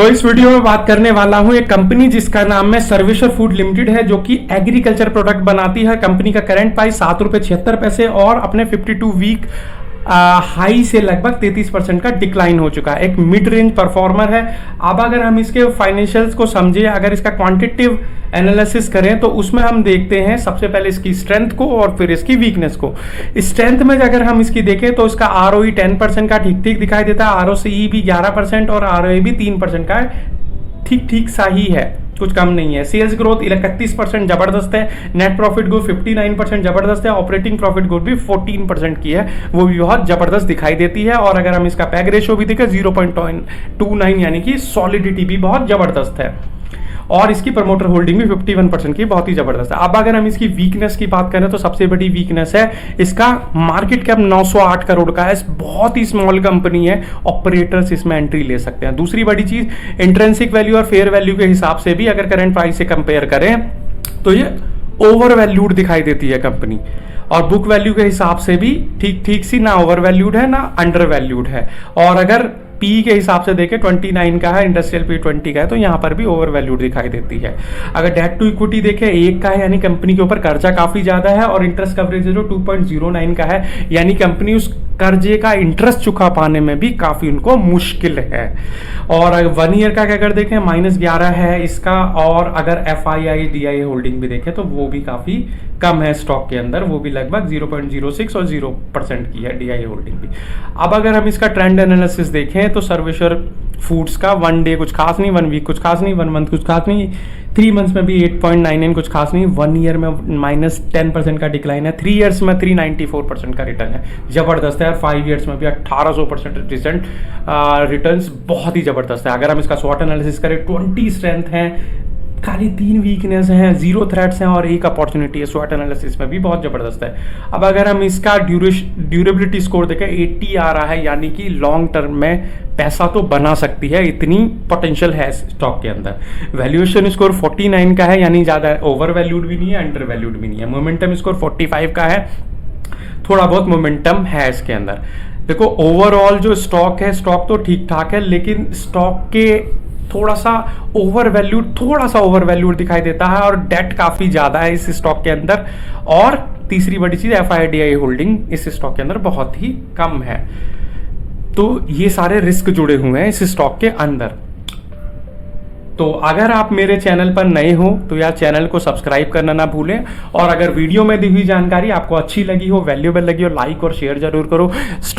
इस वीडियो में बात करने वाला हूं एक कंपनी जिसका नाम है सर्वेश्वर फूड लिमिटेड है, जो कि एग्रीकल्चर प्रोडक्ट बनाती है। कंपनी का करंट प्राइस ₹7.76 और अपने 52 वीक हाई से लगभग 33% का डिक्लाइन हो चुका है। एक मिड रेंज परफॉर्मर है। अब अगर हम इसके फाइनेंशियल्स को समझे, अगर इसका क्वांटिटेटिव एनालिसिस करें तो उसमें हम देखते हैं सबसे पहले इसकी स्ट्रेंथ को और फिर इसकी वीकनेस को। स्ट्रेंथ में अगर हम इसकी देखें तो इसका ROE 10% का ठीक ठीक दिखाई देता है, ROCE भी 11% और ROA भी 3% का ठीक ठीक सा ही है, कुछ कम नहीं है। सेल्स ग्रोथ 31% जबरदस्त है, नेट प्रॉफिट ग्रोथ 59% जबरदस्त है, ऑपरेटिंग प्रॉफिट ग्रोथ भी 14% की है, वो भी बहुत जबरदस्त दिखाई देती है। और अगर हम इसका पैग रेशियो भी देखें 0.29 यानी कि सॉलिडिटी भी बहुत जबरदस्त है, और इसकी प्रमोटर होल्डिंग भी 51% की बहुत ही जबरदस्त है। अब अगर हम इसकी वीकनेस की बात करें तो सबसे बड़ी वीकनेस है इसका मार्केट कैप 908 करोड़ का है, बहुत ही स्मॉल कंपनी है, ऑपरेटर्स इसमें एंट्री ले सकते हैं। दूसरी बड़ी चीज, इंट्रिंसिक वैल्यू और फेयर वैल्यू के हिसाब से भी अगर करंट प्राइस से कंपेयर करें तो ये ओवर वैल्यूड दिखाई देती है कंपनी, और बुक वैल्यू के हिसाब से भी ठीक ठीक सी, ना ओवर वैल्यूड है ना अंडर वैल्यूड है। और अगर पी के हिसाब से देखें 29 का है, इंडस्ट्रियल पी 20 का है, तो यहाँ पर भी ओवर वैल्यूड दिखाई देती है। अगर डेट टू इक्विटी देखें 1 का है, यानी कंपनी के ऊपर कर्जा काफी ज्यादा है, और इंटरेस्ट कवरेज जो 2.09 का है, यानी कंपनी उस कर्जे का इंटरेस्ट चुका पाने में भी काफी उनको मुश्किल है। और 1 ईयर का अगर देखें -11 है इसका, और अगर FII DIA होल्डिंग भी देखें तो वो भी काफी कम है स्टॉक के अंदर, वो भी लगभग 0.06 और 0% की है DIA होल्डिंग भी। अब अगर हम इसका ट्रेंड एनालिसिस देखें तो सर्वेश्वर फूड्स का 1 डे कुछ खास नहीं, 1 वीक कुछ खास नहीं, 1 मंथ कुछ खास नहीं, 3 मंथ्स में भी 8.99 कुछ खास नहीं, 1 ईयर में -10% का डिक्लाइन है, 3 ईयर्स में 394% का रिटर्न है, जबरदस्त है। और 5 ईयर्स में भी 1800% रिटर्न बहुत ही जबरदस्त है। अगर हम इसका स्वॉट एनालिसिस करें 20 स्ट्रेंथ है, खाली 3 वीकनेस हैं, 0 थ्रेट्स हैं और 1 अपॉर्चुनिटी है, स्वॉट एनालिसिस में भी बहुत जबरदस्त है। अब अगर हम इसका ड्यूरेबिलिटी स्कोर देखें 80 आ रहा है, यानी कि लॉन्ग टर्म में पैसा तो बना सकती है, इतनी पोटेंशियल है स्टॉक के अंदर। वैल्यूएशन स्कोर 49 का है, यानी ज़्यादा ओवर वैल्यूड भी नहीं है, अंडर वैल्यूड भी नहीं है। मोमेंटम स्कोर 45 का है, थोड़ा बहुत मोमेंटम है इसके अंदर। देखो ओवरऑल जो स्टॉक है, स्टॉक तो ठीक ठाक है, लेकिन स्टॉक के थोड़ा सा ओवर वैल्यूड दिखाई देता है, और डेट काफी ज्यादा है इस स्टॉक के अंदर। और तीसरी बड़ी चीज FII होल्डिंग इस स्टॉक के अंदर बहुत ही कम है। तो ये सारे रिस्क जुड़े हुए हैं इस स्टॉक के अंदर। तो अगर आप मेरे चैनल पर नए हो तो यार चैनल को सब्सक्राइब करना ना भूलें, और अगर वीडियो में दी हुई जानकारी आपको अच्छी लगी हो, वैल्यूएबल लगी हो, लाइक और शेयर जरूर करो। स्टॉक